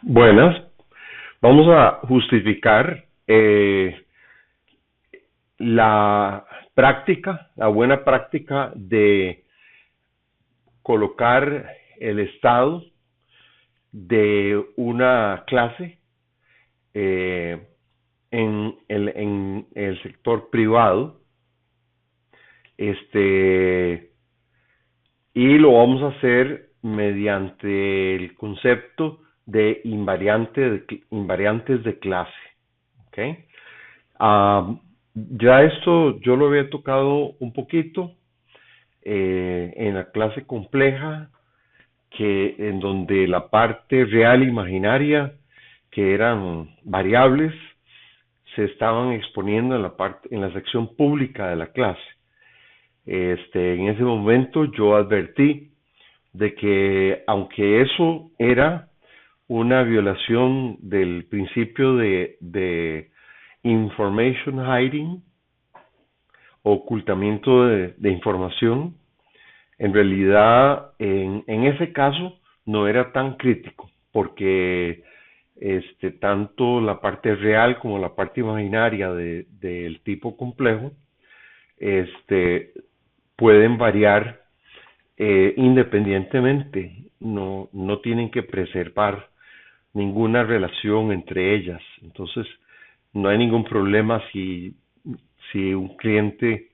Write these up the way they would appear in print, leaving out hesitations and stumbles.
Buenas, vamos a justificar la buena práctica de colocar el estado de una clase eh, en el sector privado, y lo vamos a hacer mediante el concepto de invariantes de clase. ¿Okay? Ya esto yo lo había tocado un poquito en la clase compleja, en donde la parte real e imaginaria, que eran variables, se estaban exponiendo en la sección pública de la clase. En ese momento yo advertí de que, aunque eso era una violación del principio de information hiding, ocultamiento de información, en realidad en ese caso no era tan crítico, porque tanto la parte real como la parte imaginaria del tipo complejo pueden variar independientemente, no tienen que preservar ninguna relación entre ellas. Entonces, no hay ningún problema si un cliente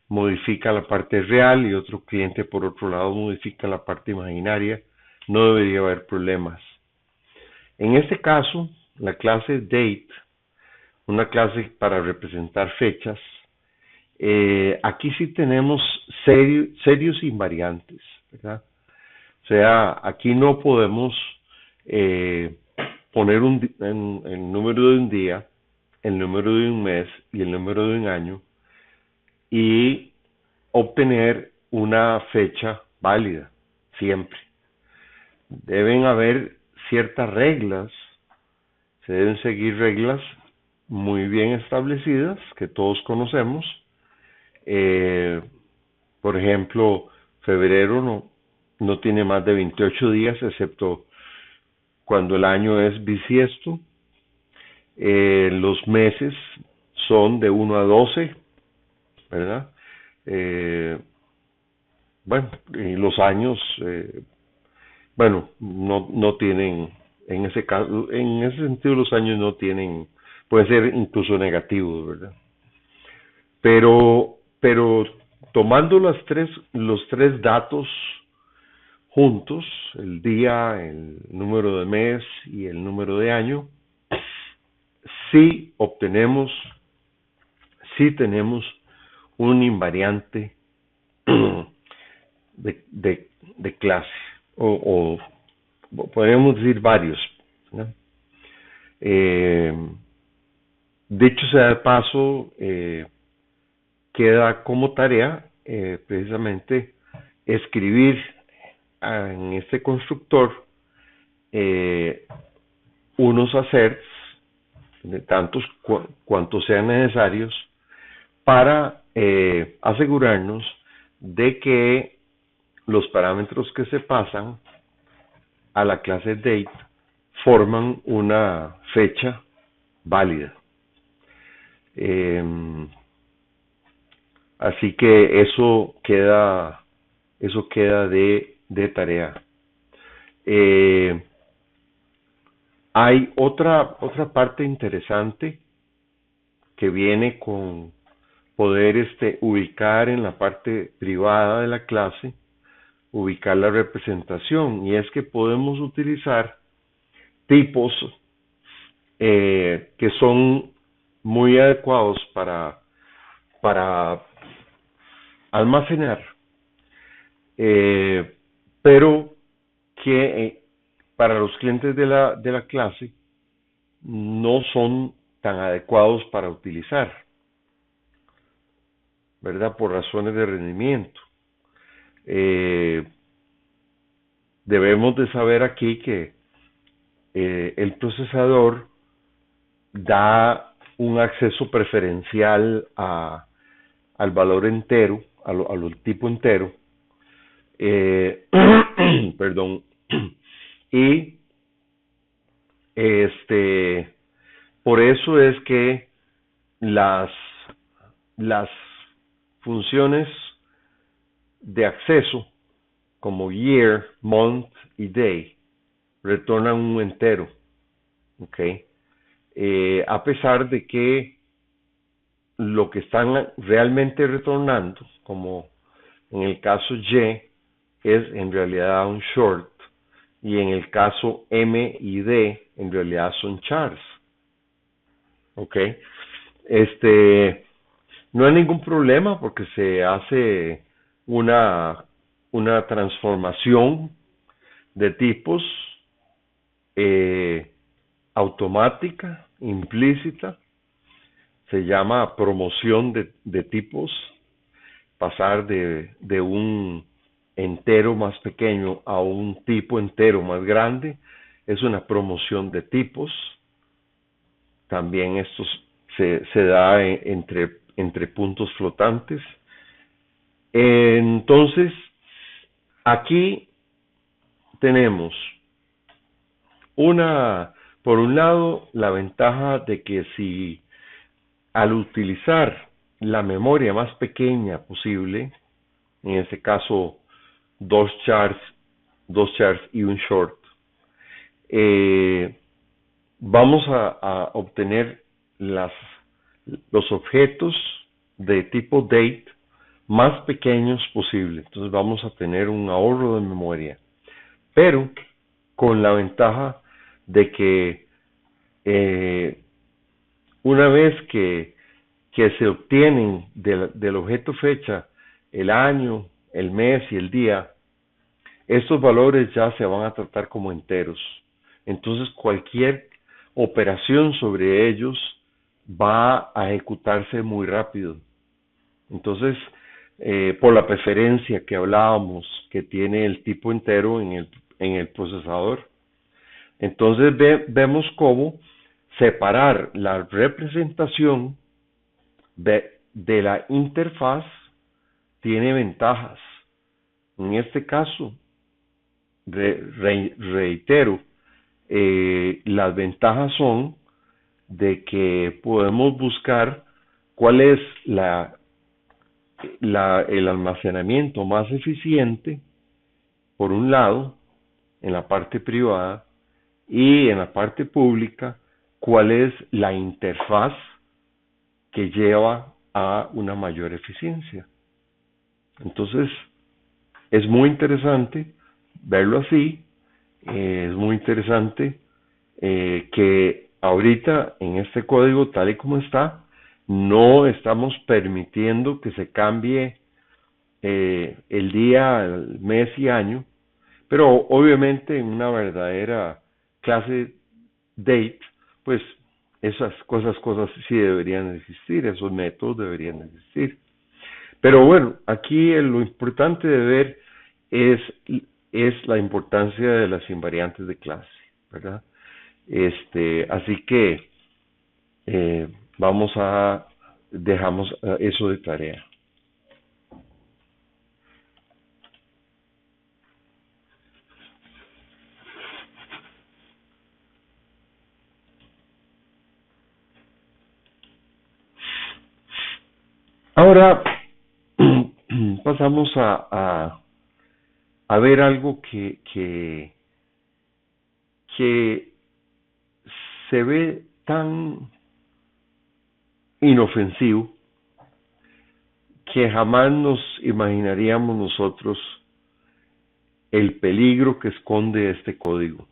modifica la parte real y otro cliente por otro lado modifica la parte imaginaria. No debería haber problemas. En este caso, la clase date, una clase para representar fechas, aquí sí tenemos serios invariantes, ¿verdad? O sea, aquí no podemos poner el número de un día, el número de un mes y el número de un año y obtener una fecha válida siempre. Deben haber ciertas reglas, se deben seguir reglas muy bien establecidas que todos conocemos. Por ejemplo, febrero no tiene más de 28 días, excepto cuando el año es bisiesto. Los meses son de 1 a 12, ¿verdad? Bueno, y los años, no tienen, en ese caso, en ese sentido los años no tienen, pueden ser incluso negativos, ¿verdad? Pero tomando los tres datos juntos, el día, el número de mes y el número de año, sí tenemos un invariante de clase, o podríamos decir varios, ¿no? Dicho sea de paso, queda como tarea precisamente escribir en este constructor unos asserts, de tantos cuantos sean necesarios, para asegurarnos de que los parámetros que se pasan a la clase date forman una fecha válida. Así que eso queda de tarea. Hay otra parte interesante que viene con poder ubicar en la parte privada de la clase, ubicar la representación, y es que podemos utilizar tipos que son muy adecuados para almacenar, pero que para los clientes de la clase no son tan adecuados para utilizar, ¿verdad? Por razones de rendimiento. Debemos de saber aquí que el procesador da un acceso preferencial al valor entero, al tipo entero, perdón, y Este, por eso es que las, las funciones de acceso como year, month y day retornan un entero, ¿ok? A pesar de que lo que están realmente retornando, como en el caso Y, es en realidad un short, y en el caso M y D, en realidad son chars, ¿ok? Este, no hay ningún problema porque se hace una, una transformación de tipos eh, automática, implícita, se llama promoción de tipos, pasar de un entero más pequeño a un tipo entero más grande, es una promoción de tipos. También esto se da entre puntos flotantes. Entonces, aquí tenemos por un lado, la ventaja de que si al utilizar la memoria más pequeña posible, en este caso dos chars, dos chars y un short, eh, vamos a obtener los objetos de tipo date más pequeños posible. Entonces vamos a tener un ahorro de memoria, pero con la ventaja de que una vez que se obtienen del objeto fecha el año, el mes y el día, estos valores ya se van a tratar como enteros. Entonces cualquier operación sobre ellos va a ejecutarse muy rápido. Entonces, por la preferencia que hablábamos que tiene el tipo entero en el procesador, entonces vemos cómo separar la representación de la interfaz tiene ventajas. En este caso, reitero, las ventajas son de que podemos buscar cuál es el almacenamiento más eficiente, por un lado, en la parte privada, y en la parte pública, cuál es la interfaz que lleva a una mayor eficiencia. Entonces, es muy interesante verlo así, es muy interesante que ahorita en este código tal y como está, no estamos permitiendo que se cambie el día, el mes y año, pero obviamente en una verdadera clase date, pues cosas sí deberían existir, esos métodos deberían existir. Pero bueno, aquí lo importante de ver es, es la importancia de las invariantes de clase, ¿verdad? Así que eh, dejamos eso de tarea. Ahora pasamos a ver algo que se ve tan inofensivo que jamás nos imaginaríamos nosotros el peligro que esconde este código.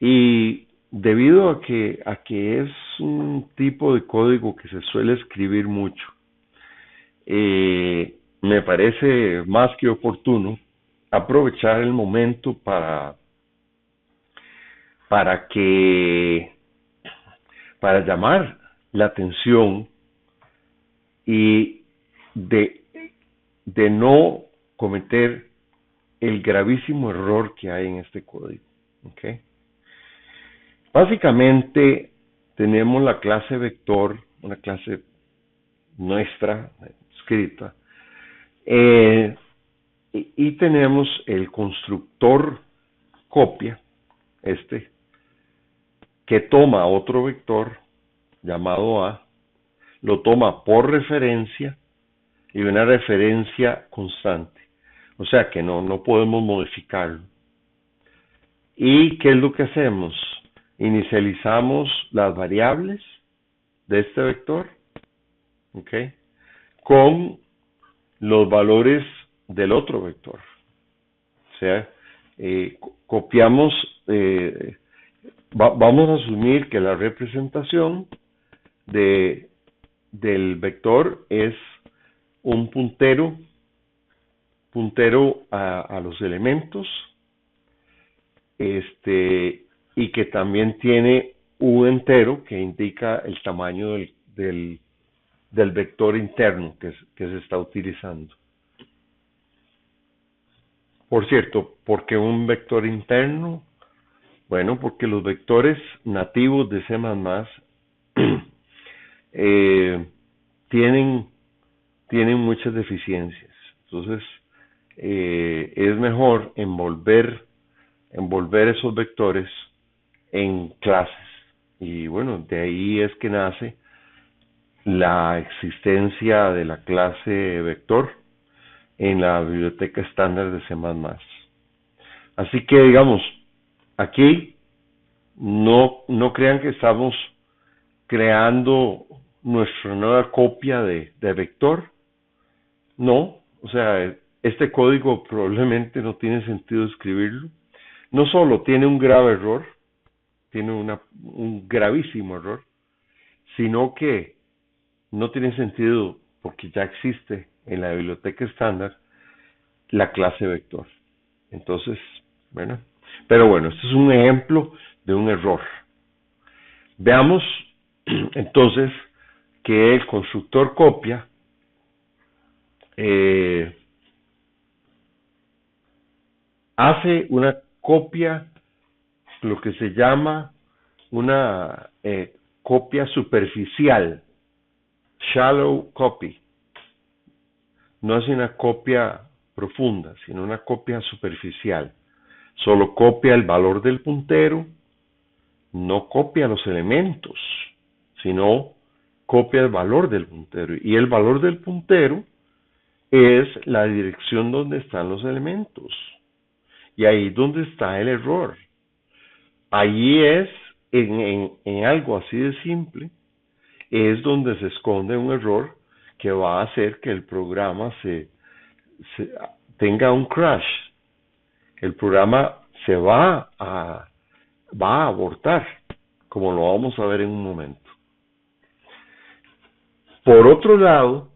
Y debido a que es un tipo de código que se suele escribir mucho, me parece más que oportuno aprovechar el momento para que para llamar la atención y de, de no cometer el gravísimo error que hay en este código. ¿Okay? Básicamente tenemos la clase vector, una clase nuestra escrita, y tenemos el constructor copia, este, que toma otro vector llamado A, lo toma por referencia y una referencia constante. O sea que no podemos modificarlo. ¿Y qué es lo que hacemos? Inicializamos las variables de este vector, ¿ok? Con los valores del otro vector. O sea, copiamos, vamos a asumir que la representación del vector es un puntero a los elementos, y que también tiene un entero que indica el tamaño del vector interno que se está utilizando. Por cierto, ¿por qué un vector interno? Bueno, porque los vectores nativos de C++ tienen muchas deficiencias. Entonces, es mejor envolver esos vectores en clases. Y bueno, de ahí es que nace la existencia de la clase vector en la biblioteca estándar de C++. Así que, digamos, aquí no crean que estamos creando nuestra nueva copia de vector. No, o sea, este código probablemente no tiene sentido escribirlo. No solo tiene un grave error, tiene un gravísimo error, sino que no tiene sentido porque ya existe en la biblioteca estándar la clase vector. Entonces, bueno, pero bueno, este es un ejemplo de un error. Veamos entonces que el constructor copia hace una copia, lo que se llama una copia superficial, shallow copy. No es una copia profunda, sino una copia superficial. Solo copia el valor del puntero, no copia los elementos, sino copia el valor del puntero. Y el valor del puntero es la dirección donde están los elementos. Y ahí es donde está el error. Allí es, en algo así de simple, es donde se esconde un error que va a hacer que el programa tenga un crash. El programa se va a abortar, como lo vamos a ver en un momento. Por otro lado,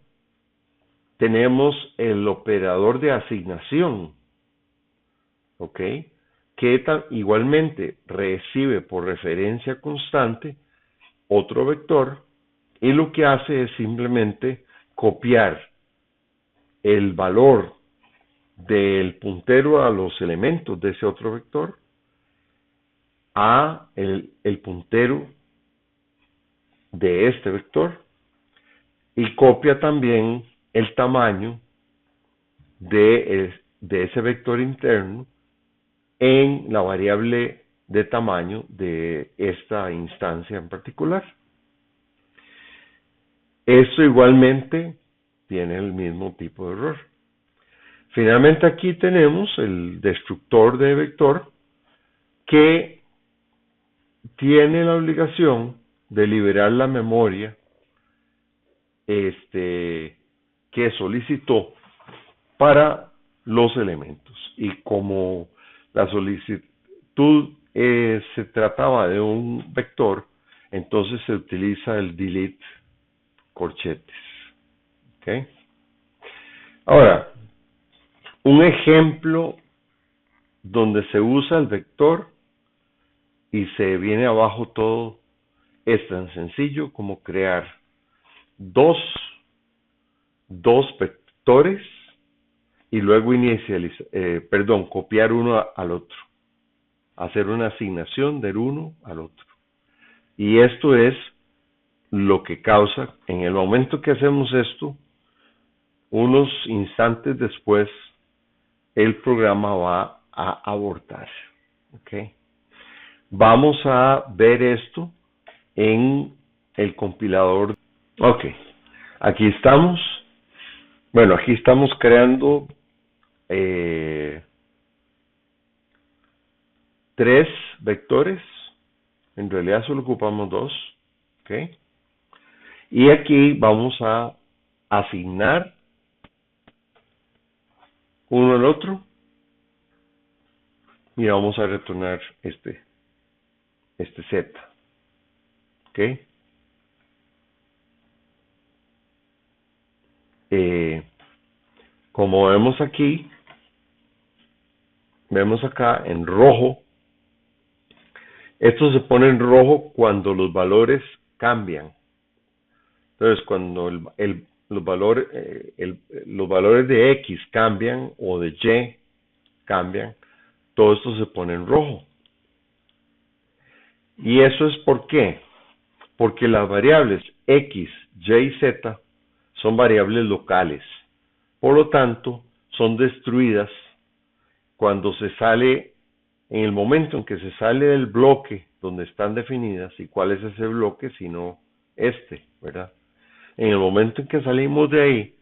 tenemos el operador de asignación, ¿ok? Que igualmente recibe por referencia constante otro vector y lo que hace es simplemente copiar el valor del puntero a los elementos de ese otro vector a el puntero de este vector y copia también el tamaño de ese vector interno en la variable de tamaño de esta instancia en particular. Esto igualmente tiene el mismo tipo de error. Finalmente aquí tenemos el destructor de vector que tiene la obligación de liberar la memoria que solicitó para los elementos. Y como la solicitud se trataba de un vector, entonces se utiliza el delete corchetes. ¿Okay? Ahora, un ejemplo donde se usa el vector y se viene abajo todo es tan sencillo como crear dos vectores y luego copiar uno al otro, hacer una asignación del uno al otro. Y esto es lo que causa, en el momento que hacemos esto, unos instantes después, el programa va a abortar. ¿Okay? Vamos a ver esto en el compilador. Ok, aquí estamos. Bueno, aquí estamos creando 3 vectores. En realidad solo ocupamos 2. Ok. Y aquí vamos a asignar uno al otro. Y vamos a retornar este Z. Ok. Como vemos aquí, vemos acá en rojo. Esto se pone en rojo cuando los valores cambian. Entonces, cuando los valores de X cambian o de Y cambian, todo esto se pone en rojo. ¿Y eso es por qué? Porque las variables X, Y y Z son variables locales. Por lo tanto, son destruidas cuando se sale, en el momento en que se sale del bloque donde están definidas. ¿Y cuál es ese bloque? Sino este, ¿verdad? En el momento en que salimos de ahí,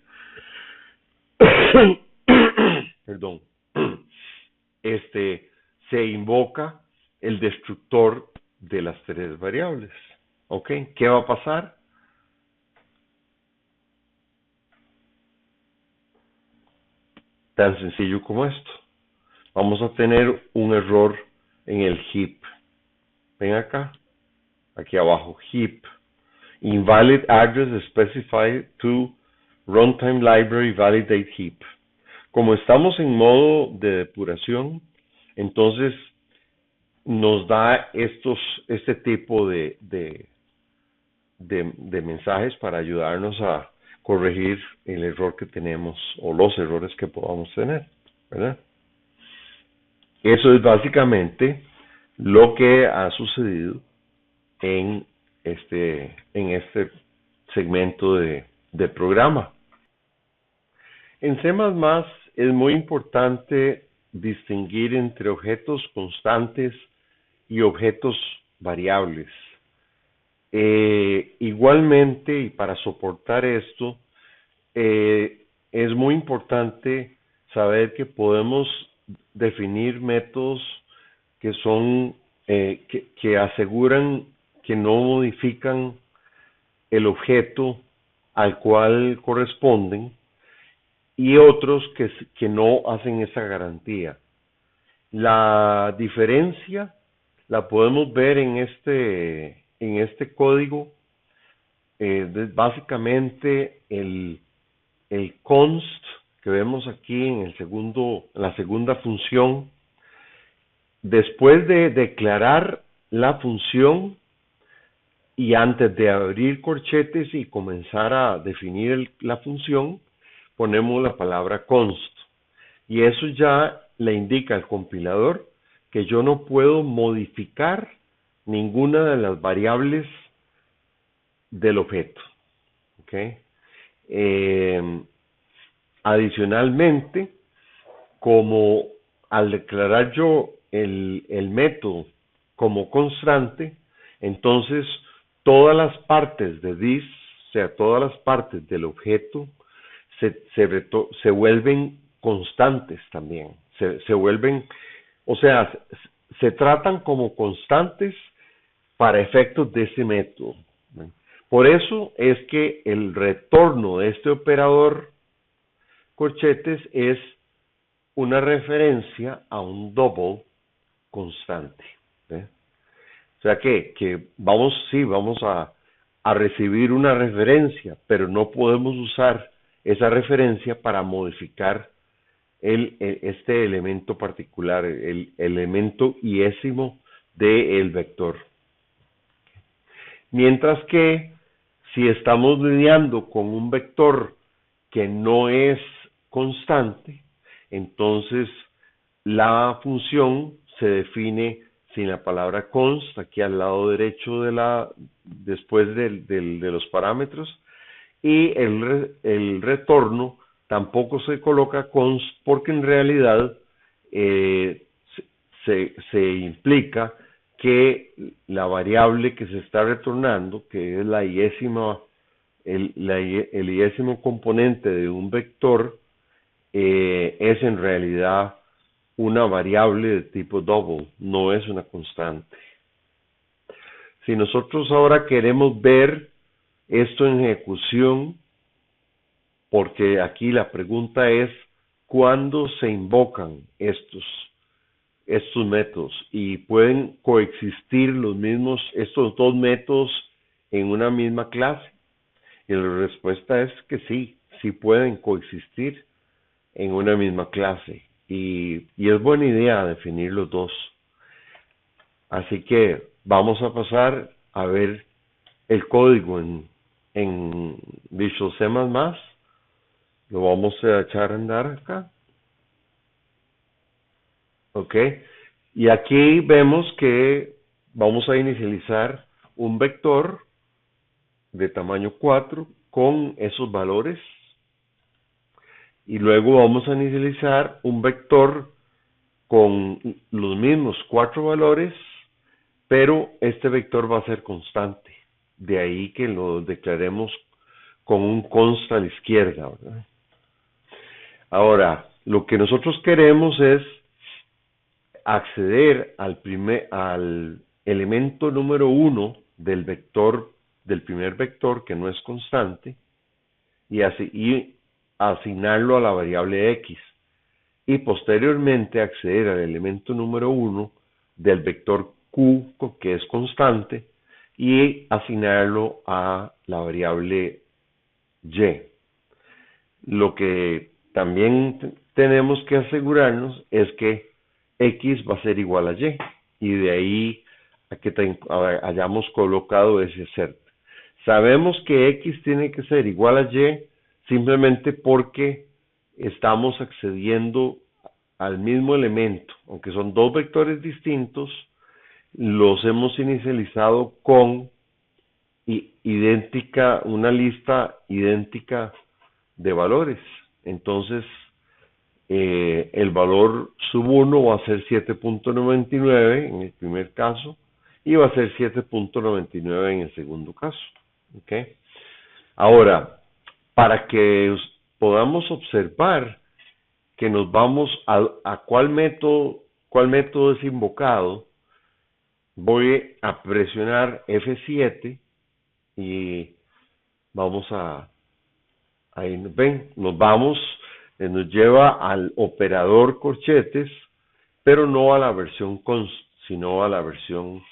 perdón, se invoca el destructor de las 3 variables. ¿Ok? ¿Qué va a pasar? Tan sencillo como esto. Vamos a tener un error en el heap. Ven acá, aquí abajo, heap. Invalid address specified to runtime library validate heap. Como estamos en modo de depuración, entonces nos da este tipo de mensajes para ayudarnos a corregir el error que tenemos o los errores que podamos tener, ¿verdad? Eso es básicamente lo que ha sucedido en este segmento de programa. En C++ es muy importante distinguir entre objetos constantes y objetos variables. Igualmente, y para soportar esto, es muy importante saber que podemos definir métodos que son que aseguran que no modifican el objeto al cual corresponden y otros que no hacen esa garantía. La diferencia la podemos ver en este código. Básicamente el const que vemos aquí en la segunda función, después de declarar la función y antes de abrir corchetes y comenzar a definir la función, ponemos la palabra const. Y eso ya le indica al compilador que yo no puedo modificar ninguna de las variables del objeto. ¿Okay? Adicionalmente, como al declarar yo el método como constante, entonces todas las partes de this, o sea, todas las partes del objeto, se vuelven constantes también. Se vuelven, o sea, se tratan como constantes para efectos de ese método. Por eso es que el retorno de este operador corchetes es una referencia a un double constante. O sea que vamos a recibir una referencia, pero no podemos usar esa referencia para modificar este elemento particular, el elemento iésimo del vector. Mientras que si estamos lidiando con un vector que no es constante, entonces la función se define sin la palabra const, aquí al lado derecho después de los parámetros, y el retorno tampoco se coloca const porque en realidad se implica que la variable que se está retornando, que es el iésimo componente de un vector, es en realidad una variable de tipo double, no es una constante. Si nosotros ahora queremos ver esto en ejecución, porque aquí la pregunta es ¿cuándo se invocan estos métodos? Y pueden coexistir estos dos métodos en una misma clase. Y la respuesta es que sí pueden coexistir en una misma clase. Y es buena idea definir los dos. Así que vamos a pasar a ver el código en Visual C++. Lo vamos a echar a andar acá. Ok. Y aquí vemos que vamos a inicializar un vector de tamaño 4 con esos valores. Y luego vamos a inicializar un vector con los mismos 4 valores, pero este vector va a ser constante. De ahí que lo declaremos con un const a la izquierda, ¿verdad? Ahora, lo que nosotros queremos es acceder al elemento número 1 del primer vector que no es constante, y asignarlo a la variable x, y posteriormente acceder al elemento número 1 del vector q, que es constante, y asignarlo a la variable y. Lo que también tenemos que asegurarnos es que x va a ser igual a y, y de ahí a que hayamos colocado ese cert. Sabemos que x tiene que ser igual a y simplemente porque estamos accediendo al mismo elemento, aunque son dos vectores distintos, los hemos inicializado con una lista idéntica de valores. Entonces, el valor sub 1 va a ser 7.99 en el primer caso y va a ser 7.99 en el segundo caso. ¿Okay? Ahora, para que podamos observar que nos vamos a cuál método es invocado, voy a presionar F7 y vamos ahí ven, nos lleva al operador corchetes, pero no a la versión const, sino a la versión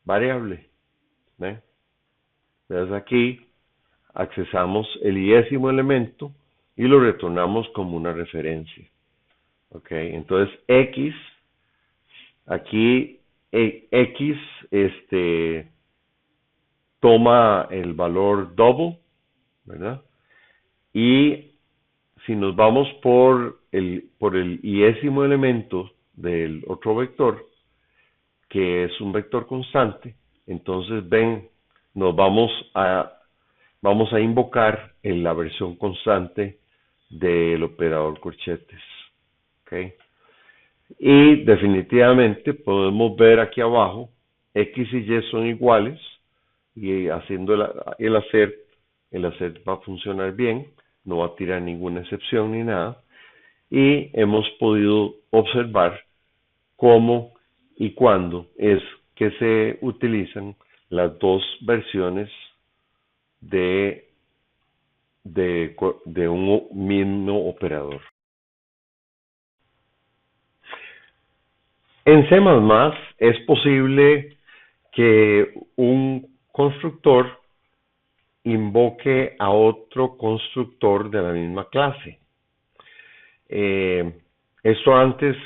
variable. ¿Ven? Entonces aquí accesamos el iésimo elemento y lo retornamos como una referencia. Ok, entonces x, aquí x toma el valor double, ¿verdad? Y si nos vamos por el iésimo elemento del otro vector, que es un vector constante, entonces ven, vamos a invocar en la versión constante del operador corchetes. ¿Okay? Y definitivamente podemos ver aquí abajo, x y y son iguales, y haciendo el hacer va a funcionar bien, no va a tirar ninguna excepción ni nada, y hemos podido observar cómo y cuándo es que se utilizan las dos versiones de un mismo operador. En C++ es posible que un constructor invoque a otro constructor de la misma clase. Esto antes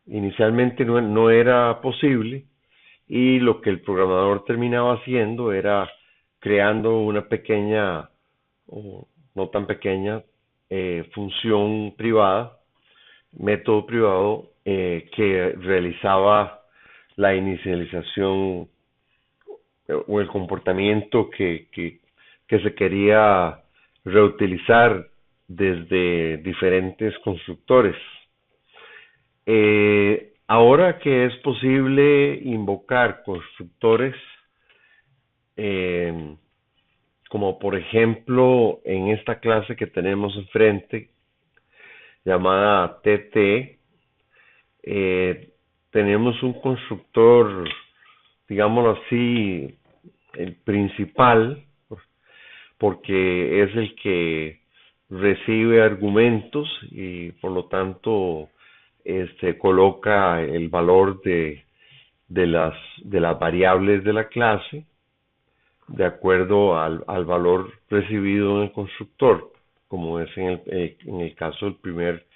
inicialmente no era posible, y lo que el programador terminaba haciendo era creando una pequeña, o no tan pequeña, función privada, método privado, que realizaba la inicialización o el comportamiento que se quería reutilizar desde diferentes constructores. Ahora que es posible invocar constructores, eh, como por ejemplo en esta clase que tenemos enfrente, llamada TT, tenemos un constructor, digámoslo así, el principal, porque es el que recibe argumentos y por lo tanto coloca el valor de las variables de la clase de acuerdo al valor recibido en el constructor, como es en el caso del primer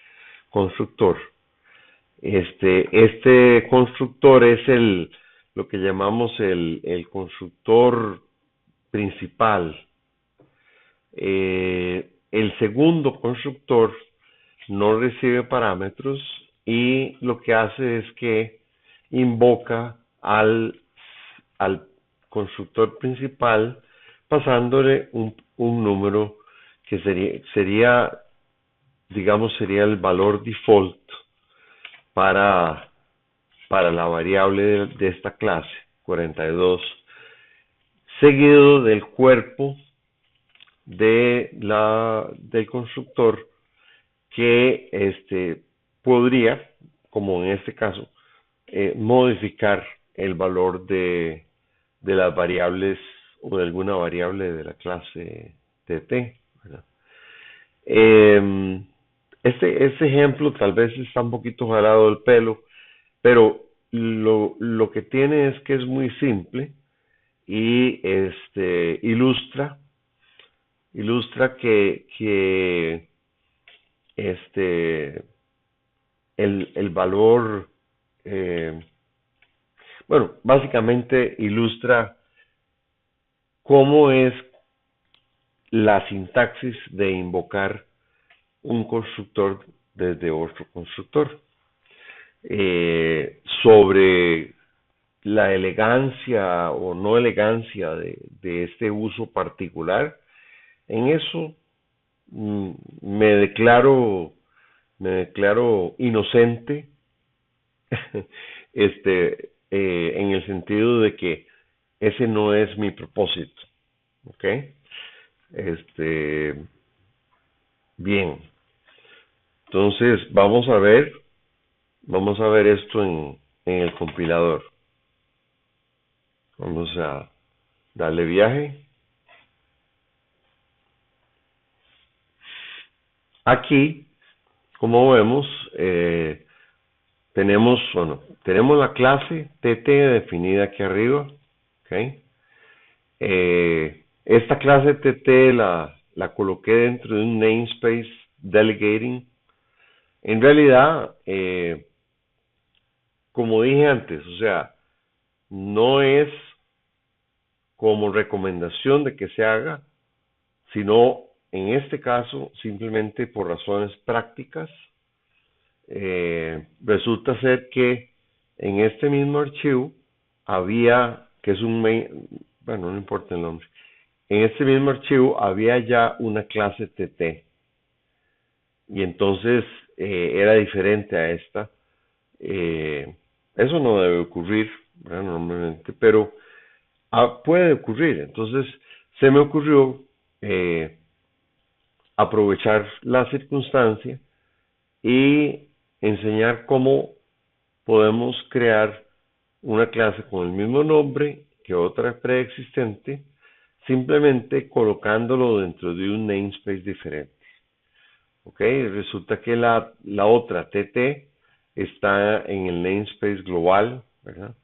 constructor. Este constructor es lo que llamamos el constructor principal. El segundo constructor no recibe parámetros y lo que hace es que invoca al constructor principal pasándole un número que sería, digamos, sería el valor default para la variable de esta clase, 42, seguido del cuerpo del constructor que podría, como en este caso, modificar el valor de las variables o de alguna variable de la clase TT, ¿verdad? Este ejemplo tal vez está un poquito jalado del pelo, pero lo que tiene es que es muy simple y ilustra que este el valor, eh, bueno, básicamente ilustra cómo es la sintaxis de invocar un constructor desde otro constructor. Sobre la elegancia o no elegancia de este uso particular, en eso mm, me declaro me declaro inocente, en el sentido de que ese no es mi propósito, ¿ok? Este, bien, entonces vamos a ver esto en el compilador. Vamos a darle viaje. Aquí, como vemos, tenemos la clase TT definida aquí arriba, ¿ok? Esta clase TT la coloqué dentro de un namespace delegating. En realidad, como dije antes, o sea, no es como recomendación de que se haga, sino en este caso simplemente por razones prácticas. Resulta ser que en este mismo archivo había, que es un main, bueno, no importa el nombre, en este mismo archivo había ya una clase TT y entonces era diferente a esta. Eso no debe ocurrir, ¿verdad? Normalmente, pero puede ocurrir. Entonces se me ocurrió aprovechar la circunstancia y enseñar cómo podemos crear una clase con el mismo nombre que otra preexistente, simplemente colocándolo dentro de un namespace diferente. Ok, resulta que la otra TT está en el namespace global, ¿verdad?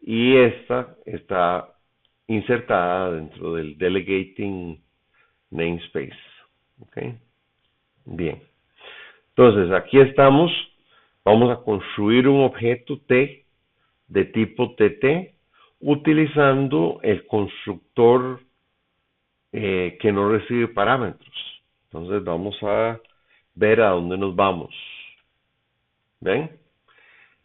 Y esta está insertada dentro del delegating namespace. Ok, bien. Entonces, aquí estamos. Vamos a construir un objeto T de tipo TT utilizando el constructor que no recibe parámetros. Entonces, vamos a ver a dónde nos vamos. ¿Ven?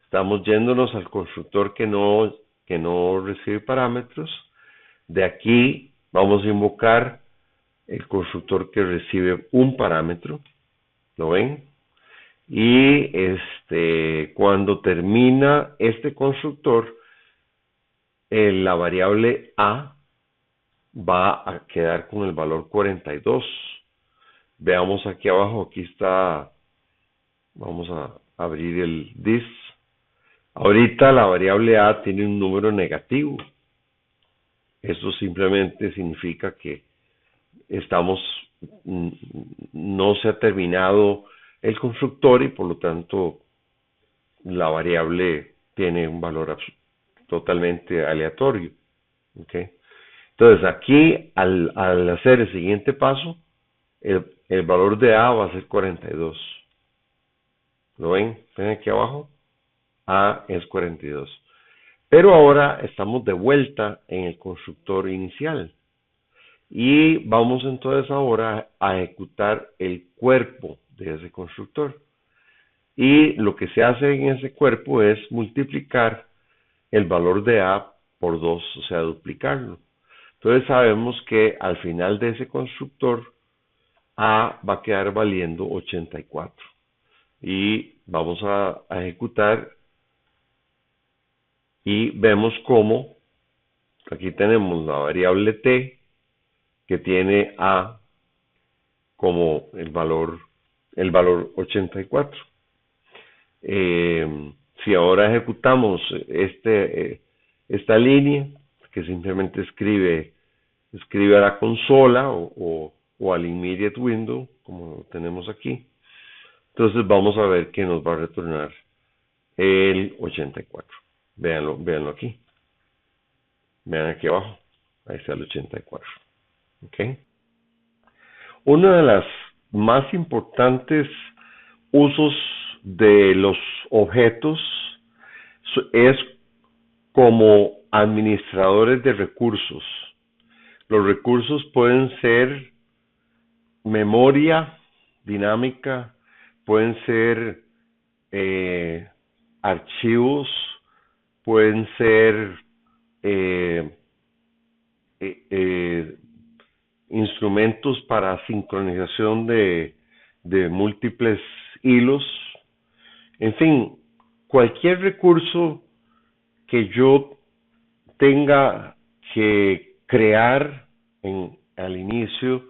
Estamos yéndonos al constructor que no recibe parámetros. De aquí vamos a invocar el constructor que recibe un parámetro. ¿Lo ven? Y cuando termina este constructor, la variable a va a quedar con el valor 42. Veamos aquí abajo, aquí está, vamos a abrir el this. Ahorita la variable a tiene un número negativo. Esto simplemente significa que estamos, no se ha terminado el constructor y por lo tanto la variable tiene un valor totalmente aleatorio. ¿Okay? Entonces aquí al hacer el siguiente paso, el valor de a va a ser 42. ¿Lo ven? ¿Ven aquí abajo? A es 42. Pero ahora estamos de vuelta en el constructor inicial. Y vamos entonces ahora a ejecutar el cuerpo de ese constructor. Y lo que se hace en ese cuerpo es multiplicar el valor de a por 2, o sea, duplicarlo. Entonces sabemos que al final de ese constructor a va a quedar valiendo 84. Y vamos a ejecutar y vemos cómo aquí tenemos la variable t que tiene a como el valor 84. Si ahora ejecutamos esta línea que simplemente escribe a la consola o al immediate window, como lo tenemos aquí, entonces vamos a ver que nos va a retornar el 84. Véanlo aquí. Vean aquí abajo. Ahí está el 84. ¿Okay? Una de las más importantes usos de los objetos es como administradores de recursos. Los recursos pueden ser memoria dinámica, pueden ser archivos, pueden ser instrumentos para sincronización de múltiples hilos. En fin, cualquier recurso que yo tenga que crear al inicio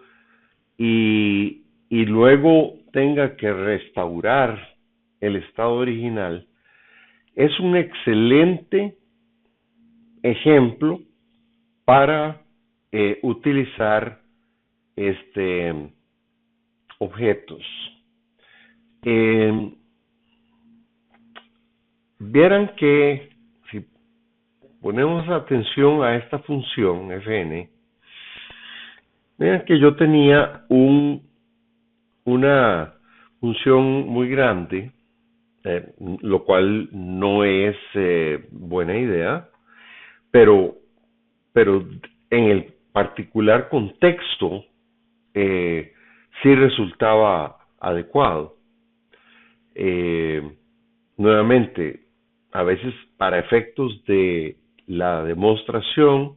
y luego tenga que restaurar el estado original, es un excelente ejemplo para utilizar objetos. Vieran que si ponemos atención a esta función fn, vean que yo tenía una función muy grande, lo cual no es buena idea, pero en el particular contexto sí resultaba adecuado. Nuevamente, a veces para efectos de la demostración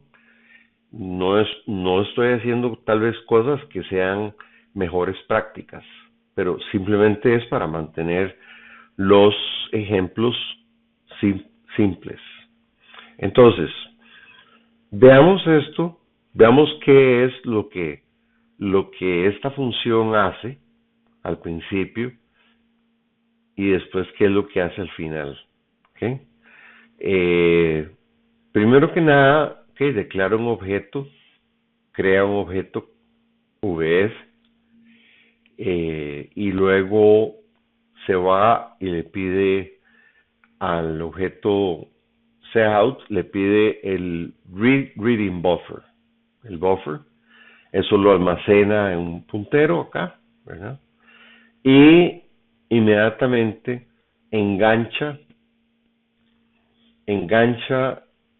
no estoy haciendo tal vez cosas que sean mejores prácticas, pero simplemente es para mantener los ejemplos simples. Entonces, veamos esto, veamos qué es lo que esta función hace al principio y después qué es lo que hace al final. ¿Okay? Primero que nada, declara un objeto, crea un objeto VS y luego se va y le pide al objeto cout, le pide el reading buffer. El buffer, eso lo almacena en un puntero acá, ¿verdad? Y inmediatamente engancha,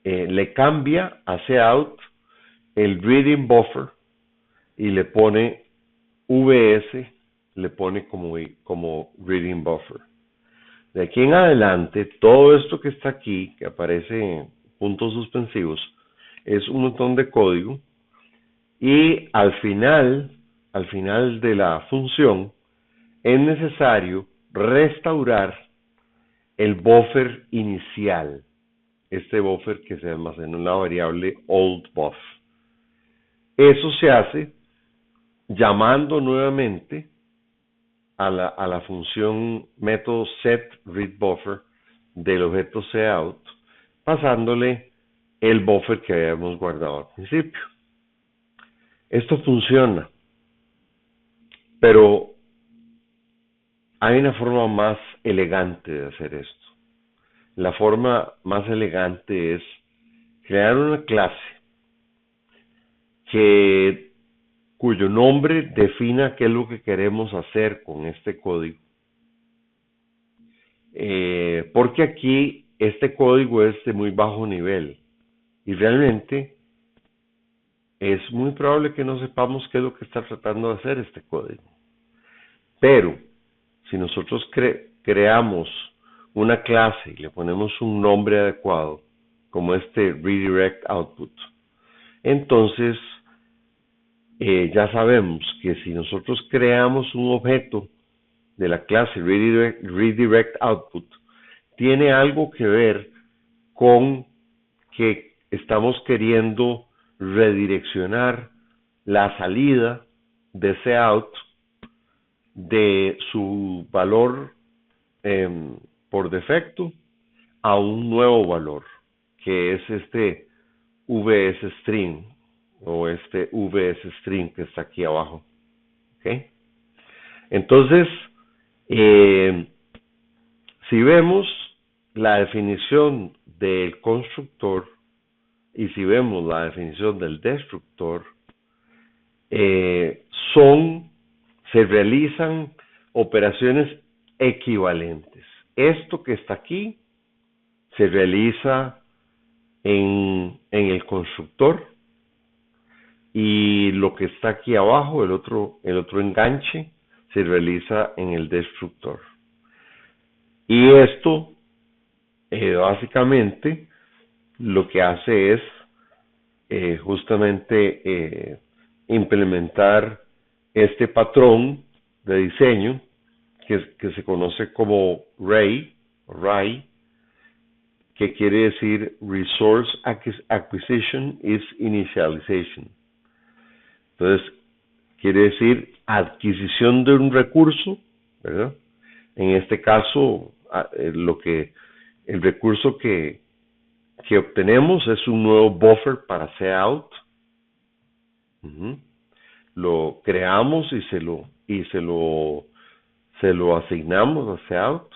le cambia a cout el reading buffer y le pone VS, le pone como reading buffer. De aquí en adelante, todo esto que está aquí, que aparece en puntos suspensivos, es un montón de código y al final de la función es necesario restaurar el buffer inicial, este buffer que se almacena en la variable oldBuff. Eso se hace llamando nuevamente a la función método setReadBuffer del objeto cout, pasándole el buffer que habíamos guardado al principio. Esto funciona, pero hay una forma más elegante de hacer esto. La forma más elegante es crear una clase cuyo nombre defina qué es lo que queremos hacer con este código. Porque aquí este código es de muy bajo nivel y realmente es muy probable que no sepamos qué es lo que está tratando de hacer este código. Pero si nosotros creamos una clase y le ponemos un nombre adecuado, como este redirect output, entonces ya sabemos que si nosotros creamos un objeto de la clase redirect output, tiene algo que ver con que estamos queriendo redireccionar la salida de ese out de su valor por defecto a un nuevo valor, que es este vsstring o este vsstring que está aquí abajo. ¿Okay? Entonces, si vemos la definición del constructor y si vemos la definición del destructor, se realizan operaciones equivalentes. Esto que está aquí se realiza en el constructor y lo que está aquí abajo, el otro enganche, se realiza en el destructor. Y esto básicamente lo que hace es justamente implementar este patrón de diseño que se conoce como RAI, que quiere decir Resource Acquisition is Initialization. Entonces, quiere decir adquisición de un recurso, ¿verdad? En este caso, el recurso que obtenemos es un nuevo buffer para cout. Lo creamos y se lo asignamos a cout.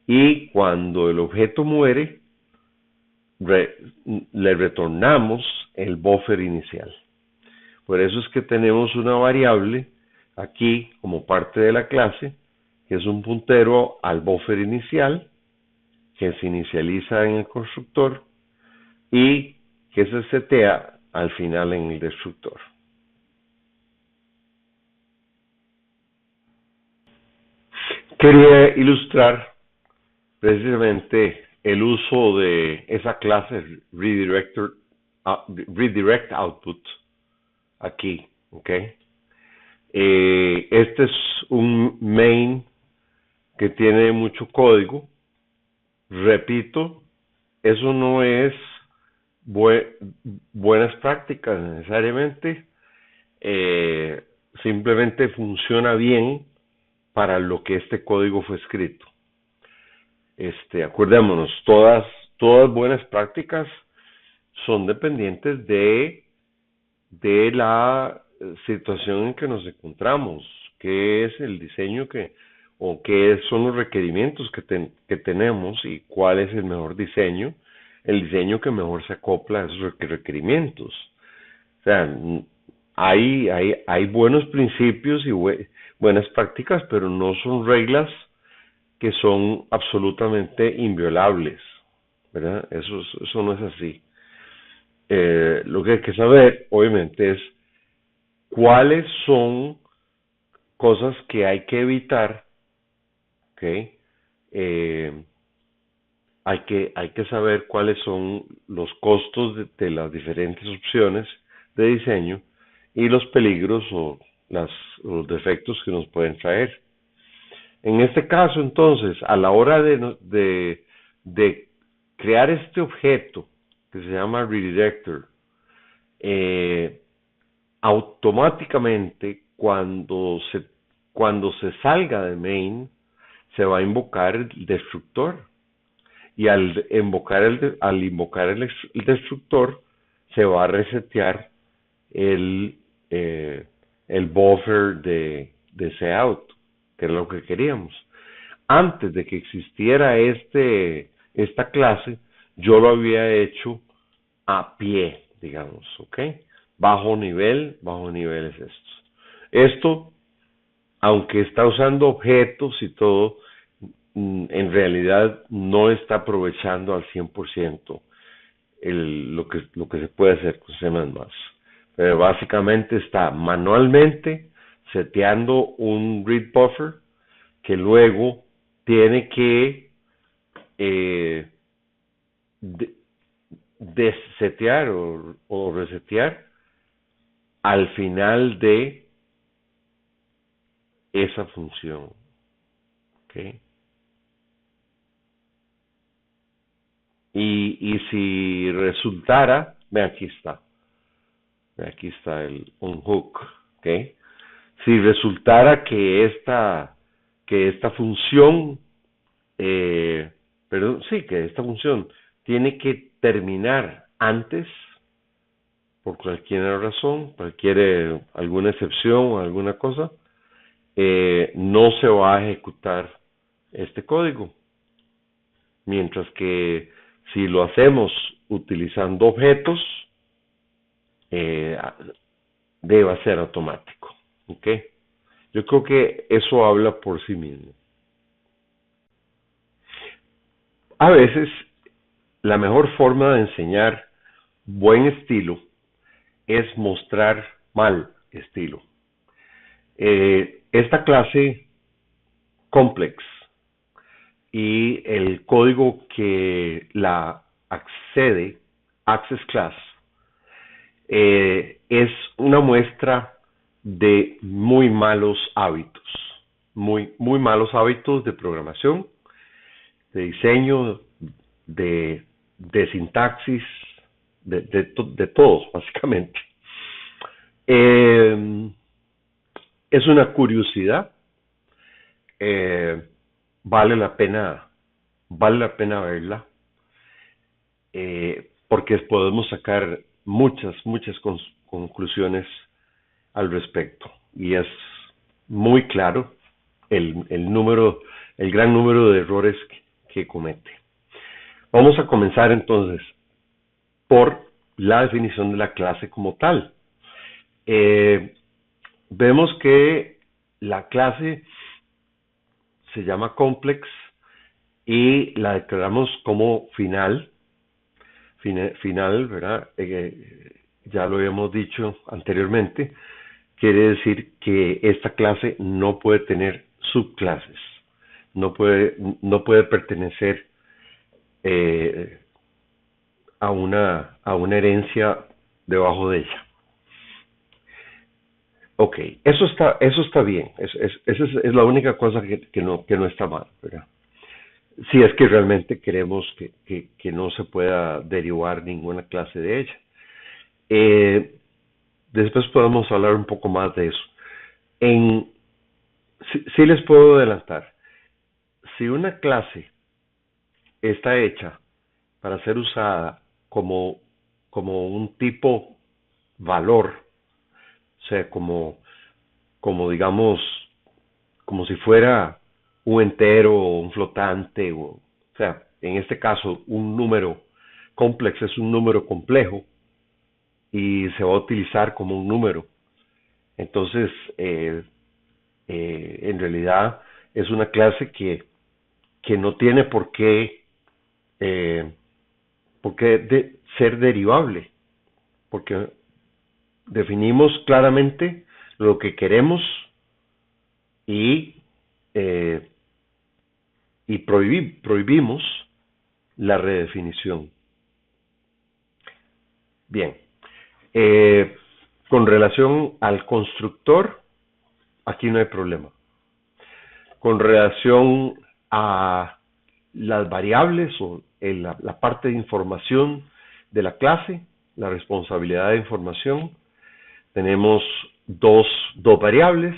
Y cuando el objeto muere, le retornamos el buffer inicial. Por eso es que tenemos una variable aquí como parte de la clase, que es un puntero al buffer inicial, que se inicializa en el constructor y que se setea al final en el destructor. Quería ilustrar precisamente el uso de esa clase redirect output aquí, ¿ok? Este es un main que tiene mucho código. Repito, eso no es buenas prácticas necesariamente, simplemente funciona bien para lo que este código fue escrito. Acordémonos, todas buenas prácticas son dependientes de la situación en que nos encontramos, qué es el diseño o qué son los requerimientos que tenemos y cuál es el mejor diseño, el diseño que mejor se acopla a esos requerimientos. O sea, hay buenos principios y buenas prácticas, pero no son reglas que son absolutamente inviolables, ¿verdad? Eso no es así. Lo que hay que saber, obviamente, es cuáles son cosas que hay que evitar, ¿ok? Hay que saber cuáles son los costos de las diferentes opciones de diseño y los peligros o los defectos que nos pueden traer. En este caso, entonces, a la hora de crear este objeto que se llama redirector, automáticamente cuando se salga de main, se va a invocar el destructor. Y al invocar el destructor, se va a resetear el, el buffer de cout, que es lo que queríamos. Antes de que existiera esta clase, yo lo había hecho a pie, digamos, ¿ok? Bajo niveles estos. Esto, aunque está usando objetos y todo, en realidad no está aprovechando al 100% lo que se puede hacer con C++. Pero básicamente está manualmente seteando un read buffer que luego tiene que desetear o resetear al final de esa función. ¿Okay? Y si resultara, ve aquí está un hook, ¿ok? Si resultara que esta función, que esta función tiene que terminar antes, por cualquier razón, alguna excepción o alguna cosa, no se va a ejecutar este código. Mientras que si lo hacemos utilizando objetos, debe ser automático. ¿Ok? Yo creo que eso habla por sí mismo. A veces, la mejor forma de enseñar buen estilo es mostrar mal estilo. Esta clase complex y el código que la access class, es una muestra de muy malos hábitos, muy malos hábitos de programación, de diseño, de sintaxis, de todos, básicamente. Es una curiosidad, vale la pena verla, porque podemos sacar muchas conclusiones al respecto, y es muy claro el gran número de errores que comete. Vamos a comenzar entonces por la definición de la clase como tal. Vemos que la clase se llama complex y la declaramos como final, ¿verdad? Ya lo habíamos dicho anteriormente, quiere decir que esta clase no puede tener subclases, no puede pertenecer a una herencia debajo de ella. Ok, eso está bien, esa es la única cosa que no está mal, ¿verdad? Si es que realmente queremos que no se pueda derivar ninguna clase de ella. Después podemos hablar un poco más de eso. Sí les puedo adelantar, si una clase está hecha para ser usada como un tipo valor, o sea, como digamos, como si fuera un entero o un flotante, o sea, en este caso un número complex es un número complejo y se va a utilizar como un número. Entonces, en realidad es una clase que no tiene por qué ser derivable, porque definimos claramente lo que queremos y prohibimos la redefinición. Bien, con relación al constructor, aquí no hay problema. con relación a las variables o la parte de información de la clase, la responsabilidad de información. Tenemos dos variables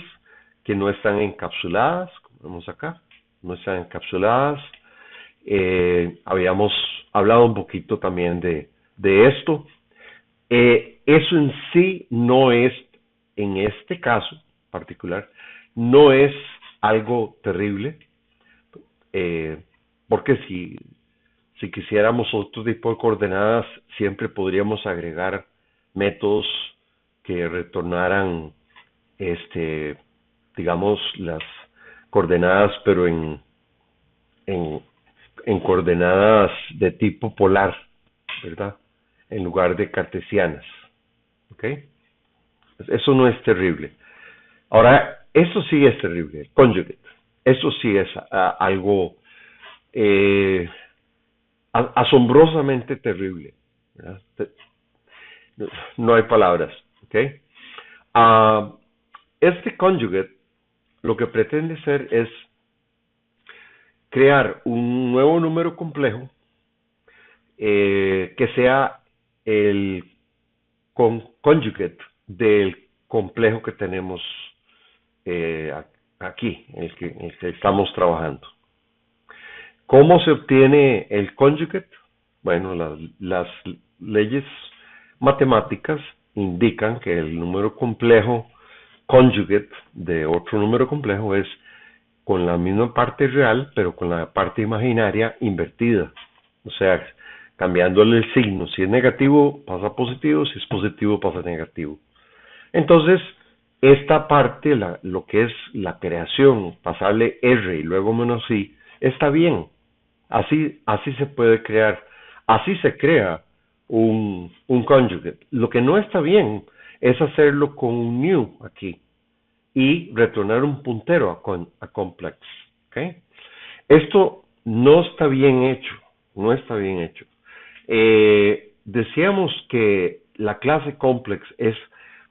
que no están encapsuladas, como vemos acá, no están encapsuladas. Habíamos hablado un poquito también de esto. Eso en sí no es, en este caso particular, no es algo terrible, porque si quisiéramos otro tipo de coordenadas, siempre podríamos agregar métodos que retornaran, digamos, las coordenadas, pero en, en coordenadas de tipo polar, ¿verdad? En lugar de cartesianas, ¿ok? Eso no es terrible. Ahora, eso sí es terrible, conjugate. Eso sí es algo asombrosamente terrible, ¿verdad? No hay palabras, ¿ok? Este conjugate lo que pretende ser es crear un nuevo número complejo que sea el conjugate del complejo que tenemos aquí, en el que estamos trabajando. ¿Cómo se obtiene el conjugate? Bueno, las leyes matemáticas indican que el número complejo conjugate de otro número complejo es con la misma parte real, pero con la parte imaginaria invertida. O sea, cambiándole el signo. Si es negativo, pasa a positivo. Si es positivo, pasa a negativo. Entonces, esta parte, lo que es la creación, pasarle R y luego menos I, está bien. Así se puede crear. Así se crea un conjugate. Lo que no está bien es hacerlo con un new aquí y retornar un puntero a complex. ¿Okay? Esto no está bien hecho, no está bien hecho. Decíamos que la clase complex es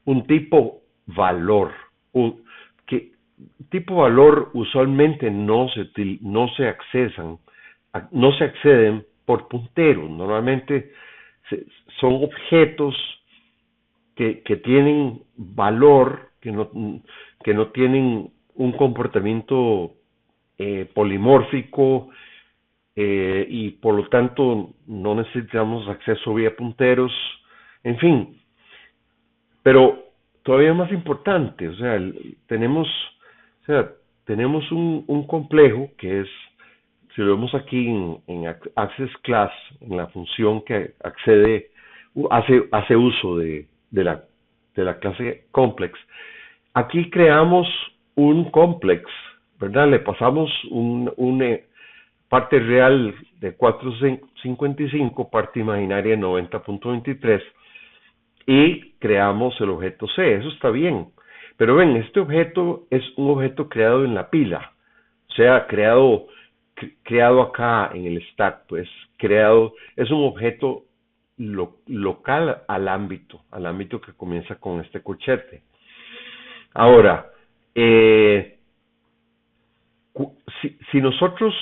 un tipo valor, que tipo valor usualmente no se acceden por punteros. Normalmente son objetos que tienen valor, que no tienen un comportamiento polimórfico, y por lo tanto no necesitamos acceso vía punteros, en fin. Pero todavía más importante, o sea, tenemos un complejo que es, si lo vemos aquí en access class, en la función que hace uso de la clase complex. Aquí creamos un complex, ¿verdad? Le pasamos un parte real de 455, parte imaginaria 90.23, y creamos el objeto C. Eso está bien. Pero ven, este objeto es un objeto creado en la pila, o sea, creado acá en el stack, pues, es un objeto local al ámbito que comienza con este corchete. Ahora, si nosotros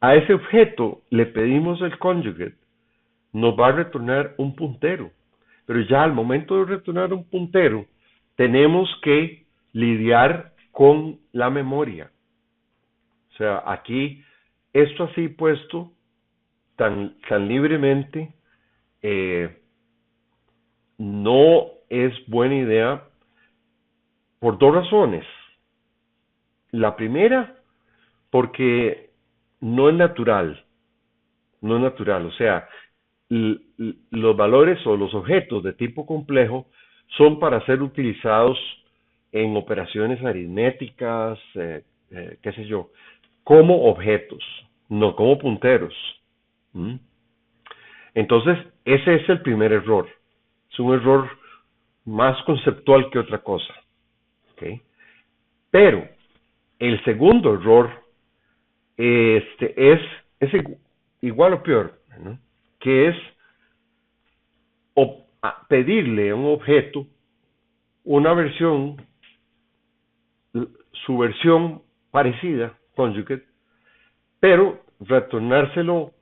a ese objeto le pedimos el conjugate, nos va a retornar un puntero. Pero ya al momento de retornar un puntero, tenemos que lidiar con la memoria. O sea, aquí, esto así puesto, tan libremente, no es buena idea por dos razones. La primera, porque no es natural. No es natural. O sea, los valores o los objetos de tipo complejo son para ser utilizados en operaciones aritméticas, qué sé yo, como objetos, no como punteros. ¿Mm? Entonces, ese es el primer error. Es un error más conceptual que otra cosa. ¿Okay? Pero el segundo error es igual o peor, ¿no? Que es pedirle a un objeto una versión, su versión parecida, conjugate, pero retornárselo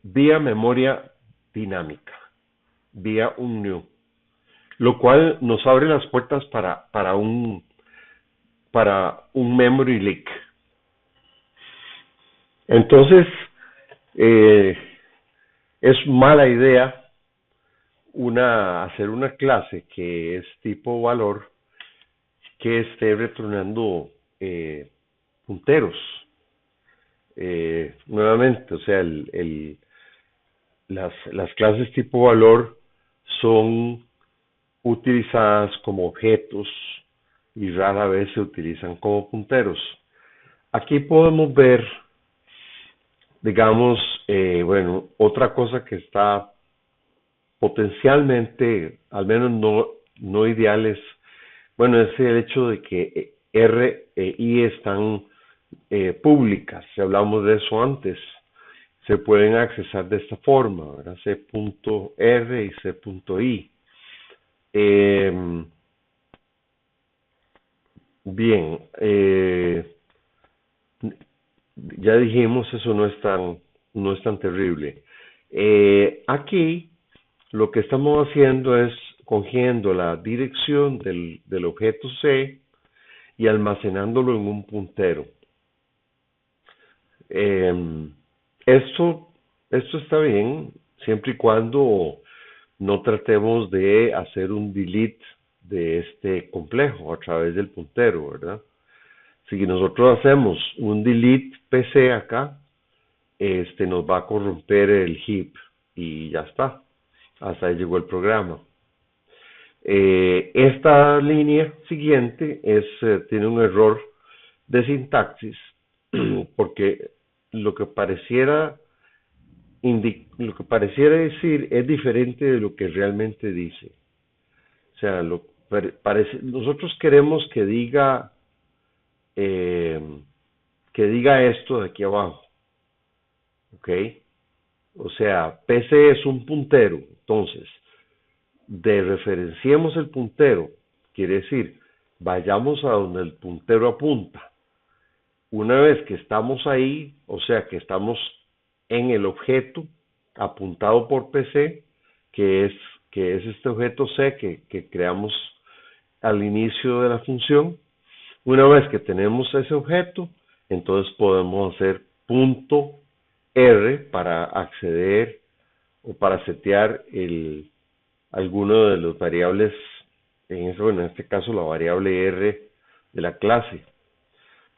vía memoria dinámica, vía un new, lo cual nos abre las puertas para un memory leak. Entonces, eh, es mala idea hacer una clase que es tipo valor que esté retornando punteros. Nuevamente, o sea, las clases tipo valor son utilizadas como objetos y rara vez se utilizan como punteros. Aquí podemos ver, digamos, bueno, otra cosa que está potencialmente, al menos no ideales, bueno, es el hecho de que R e I están públicas, si hablamos de eso antes, se pueden accesar de esta forma, ¿verdad? C.R y C.I. Bien, ya dijimos, eso no es tan terrible. Aquí lo que estamos haciendo es cogiendo la dirección del objeto C y almacenándolo en un puntero. Esto, esto está bien siempre y cuando no tratemos de hacer un delete de este complejo a través del puntero, ¿verdad? Si nosotros hacemos un delete PC acá, nos va a corromper el heap y ya está. Hasta ahí llegó el programa. Esta línea siguiente tiene un error de sintaxis porque lo que pareciera decir es diferente de lo que realmente dice. O sea, nosotros queremos que diga esto de aquí abajo, ¿ok? O sea, PC es un puntero, entonces referenciemos el puntero, quiere decir, vayamos a donde el puntero apunta. Una vez que estamos ahí, o sea que estamos en el objeto apuntado por PC, que es este objeto C que creamos al inicio de la función. Una vez que tenemos ese objeto, entonces podemos hacer punto R para acceder o para setear alguno de los variables, en este caso la variable R de la clase,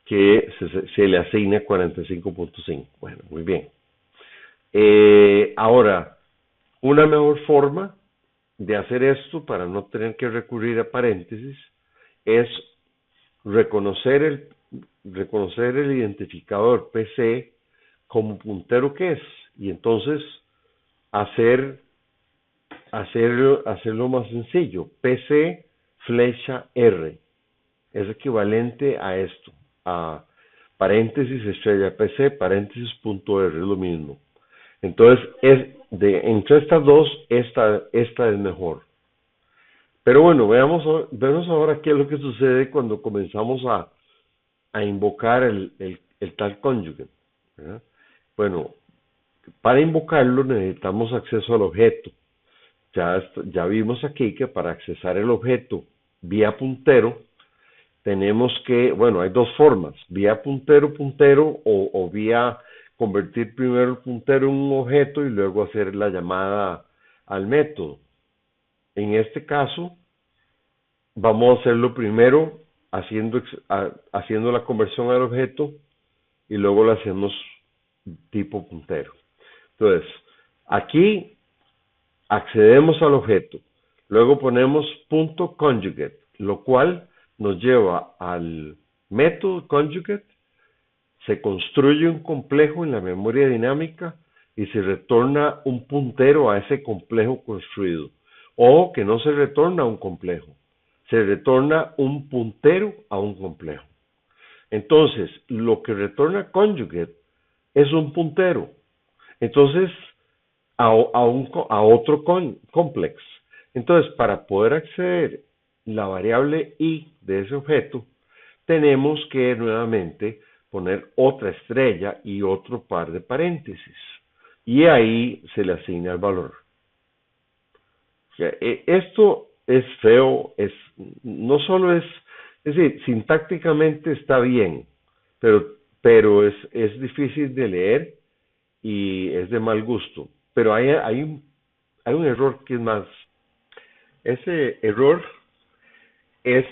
que se le asigna 45.5. Bueno, muy bien. Ahora, una mejor forma de hacer esto para no tener que recurrir a paréntesis es reconocer el identificador PC como puntero que es, y entonces hacerlo más sencillo. PC flecha R es equivalente a esto, a paréntesis estrella PC paréntesis punto R, es lo mismo. Entonces, entre estas dos, esta es mejor. Pero bueno, veamos ahora qué es lo que sucede cuando comenzamos a invocar el tal conjugate, ¿verdad? Bueno, para invocarlo necesitamos acceso al objeto. Ya vimos aquí que para accesar el objeto vía puntero, tenemos bueno, hay dos formas, vía puntero o vía convertir primero el puntero en un objeto y luego hacer la llamada al método. En este caso, vamos a hacerlo primero haciendo la conversión al objeto y luego lo hacemos tipo puntero. Entonces, aquí accedemos al objeto, luego ponemos punto conjugate, lo cual nos lleva al método conjugate, se construye un complejo en la memoria dinámica y se retorna un puntero a ese complejo construido. O que no se retorna un complejo, se retorna un puntero a un complejo. Entonces, lo que retorna conjugate es un puntero. Entonces, a otro complex. Entonces, para poder acceder la variable i de ese objeto, tenemos que nuevamente poner otra estrella y otro par de paréntesis. Y ahí se le asigna el valor. O sea, esto es feo, no solo es decir, sintácticamente está bien, pero es difícil de leer y es de mal gusto. Pero hay un error que es más. Ese error es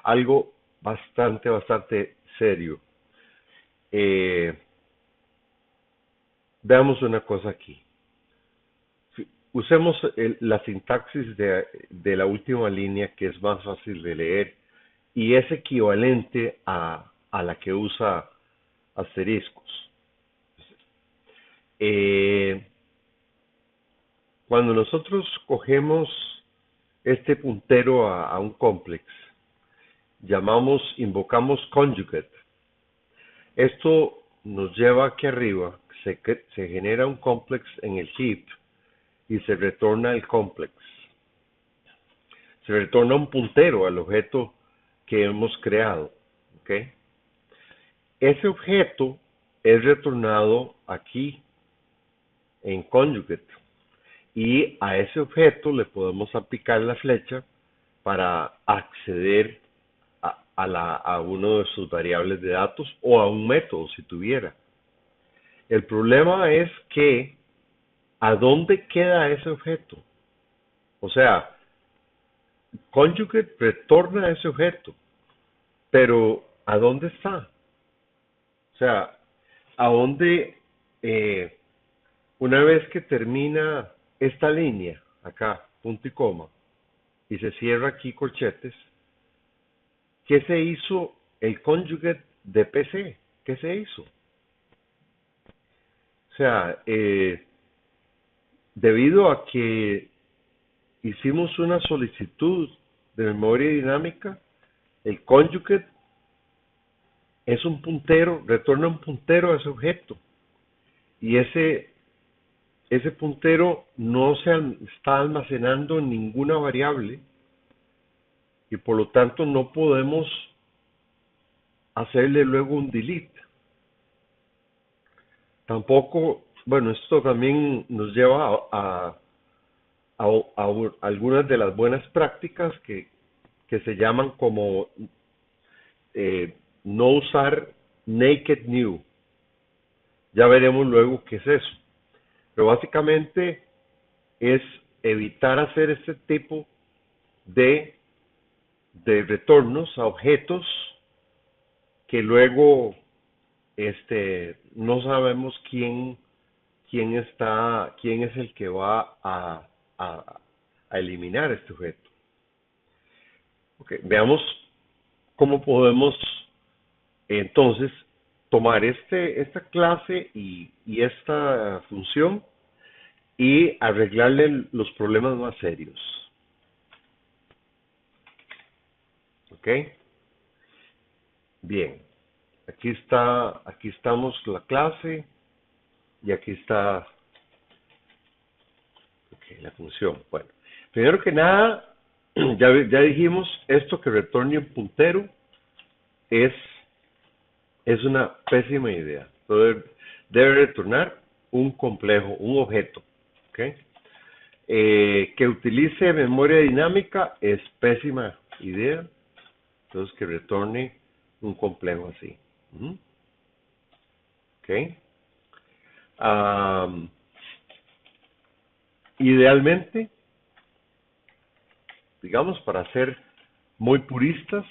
algo bastante serio. Eh, Veamos una cosa aquí. Usemos la sintaxis de la última línea, que es más fácil de leer y es equivalente a la que usa asteriscos. Cuando nosotros cogemos este puntero a un complex, invocamos conjugate. Esto nos lleva aquí arriba, se genera un complex en el heap y se retorna el complex. Se retorna un puntero al objeto que hemos creado. ¿Okay? Ese objeto es retornado aquí en conjugate y a ese objeto le podemos aplicar la flecha para acceder a uno de sus variables de datos o a un método si tuviera. El problema es que ¿a dónde queda ese objeto? O sea, conjugate retorna ese objeto, pero ¿a dónde está? O sea, ¿a dónde, una vez que termina esta línea, acá, punto y coma, y se cierra aquí corchetes, ¿qué se hizo el conjugate de PC? ¿Qué se hizo? O sea, debido a que hicimos una solicitud de memoria dinámica, el conjugate es un puntero, retorna un puntero a ese objeto. Y ese puntero no se está almacenando en ninguna variable y por lo tanto no podemos hacerle luego un delete. Tampoco, bueno, esto también nos lleva a algunas de las buenas prácticas que se llaman como no usar naked new. Ya veremos luego qué es eso. Pero básicamente es evitar hacer este tipo de retornos a objetos que luego no sabemos quién es el que va a eliminar este objeto. Okay, veamos cómo podemos entonces tomar esta clase y esta función y arreglarle los problemas más serios. ¿Ok? Bien. Aquí estamos la clase y aquí está la función. Bueno, primero que nada, ya dijimos, esto que retorne un puntero es una pésima idea. Debe retornar un complejo, un objeto. ¿Okay? Que utilice memoria dinámica es pésima idea. Entonces que retorne un complejo así. ¿Ok? Idealmente, digamos, para ser muy puristas,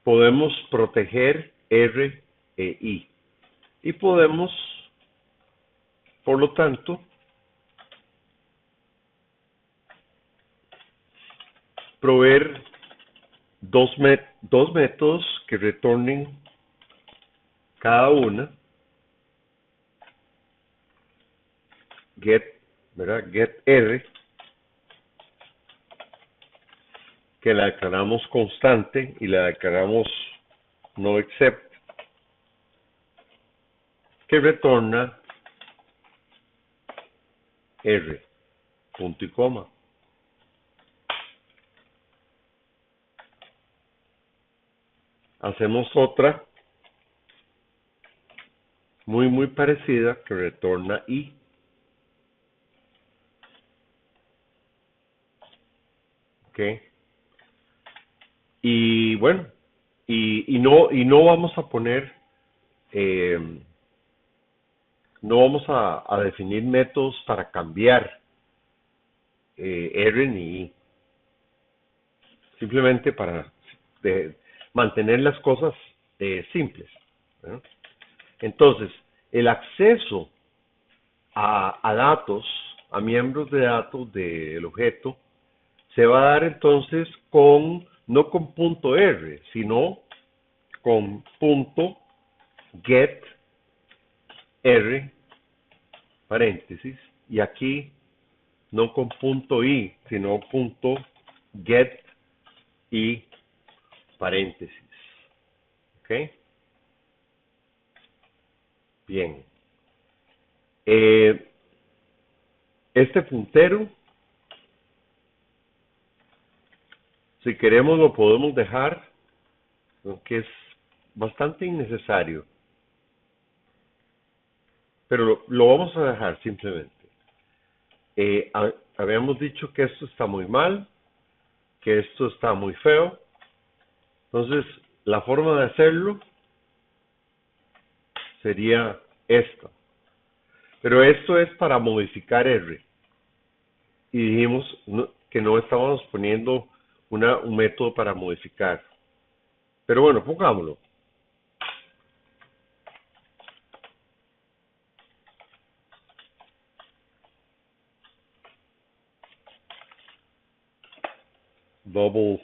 podemos proteger R e I. Y podemos, por lo tanto, proveer dos métodos que retornen cada una. Get, ¿verdad? Get R, que la declaramos constante y la declaramos no except, que retorna R, punto y coma. hacemos otra muy parecida que retorna I. ¿Ok? Y bueno, y no vamos a poner, eh, no vamos a definir métodos para cambiar R ni I. Simplemente para mantener las cosas simples, ¿no? Entonces, el acceso a datos, a miembros de datos del objeto, se va a dar entonces no con punto R, sino con punto get R, paréntesis, y aquí no con punto I, sino punto get I, paréntesis. ¿Ok? Bien. Este puntero, si queremos, lo podemos dejar, aunque es bastante innecesario, pero lo vamos a dejar simplemente. Habíamos dicho que esto está muy mal, que esto está muy feo. Entonces, la forma de hacerlo sería esta. Pero esto es para modificar R. Y dijimos que no estábamos poniendo un método para modificar. Pero bueno, pongámoslo. Double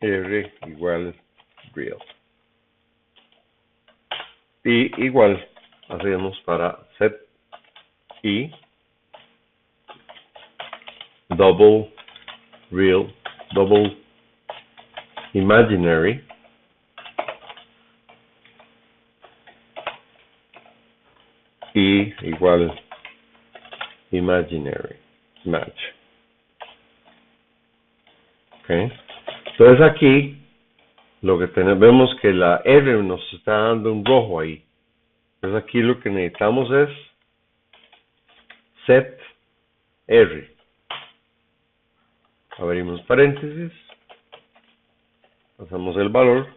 R igual real. Y igual hacemos para set I double real double imaginary I igual imaginary match. ¿Okay? Entonces aquí lo que vemos que la R nos está dando un rojo ahí. Entonces aquí lo que necesitamos es set R. Abrimos paréntesis, pasamos el valor.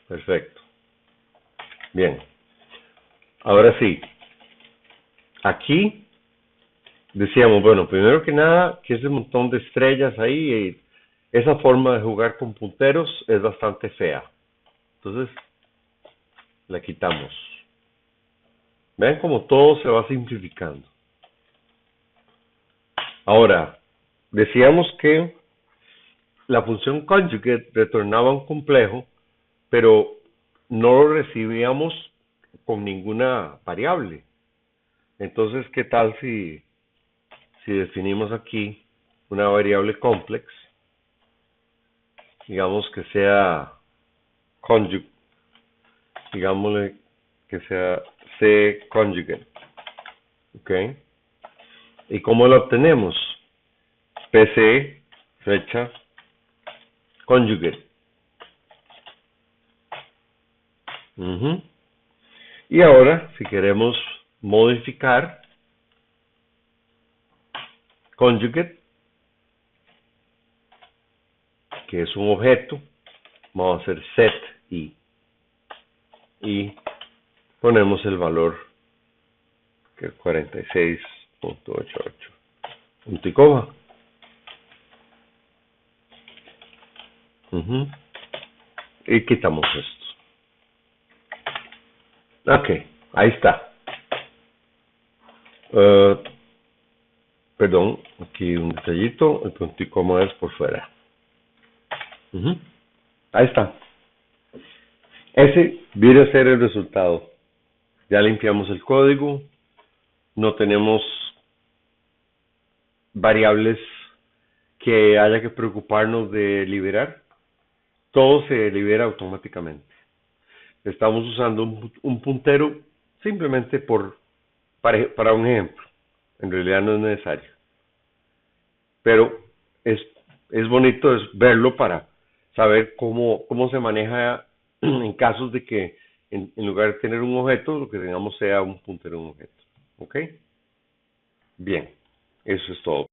Perfecto. Bien. Ahora sí. Aquí decíamos, bueno, primero que nada, que ese montón de estrellas ahí, esa forma de jugar con punteros es bastante fea. Entonces, la quitamos. Vean cómo todo se va simplificando. Ahora, decíamos que la función conjugate retornaba un complejo, pero no lo recibíamos con ninguna variable. Entonces, ¿qué tal si definimos aquí una variable complex? Digamos que sea conjugate, digámosle que sea C conjugate. ¿Ok? ¿Y cómo lo obtenemos? PC, fecha, conjugate. Y ahora, si queremos modificar conjugate, que es un objeto, vamos a hacer set I. Y ponemos el valor, que es 46.88. Punto y coma. Y quitamos esto. Ok, ahí está. Perdón, aquí un detallito, el punto y coma es por fuera. Ahí está. Ese viene a ser el resultado. Ya limpiamos el código, no tenemos variables que haya que preocuparnos de liberar. todo se libera automáticamente. Estamos usando un puntero simplemente para un ejemplo. En realidad no es necesario. Pero es, es bonito verlo para saber cómo se maneja en casos de que en lugar de tener un objeto, lo que tengamos sea un puntero de un objeto. ¿Ok? Bien, eso es todo.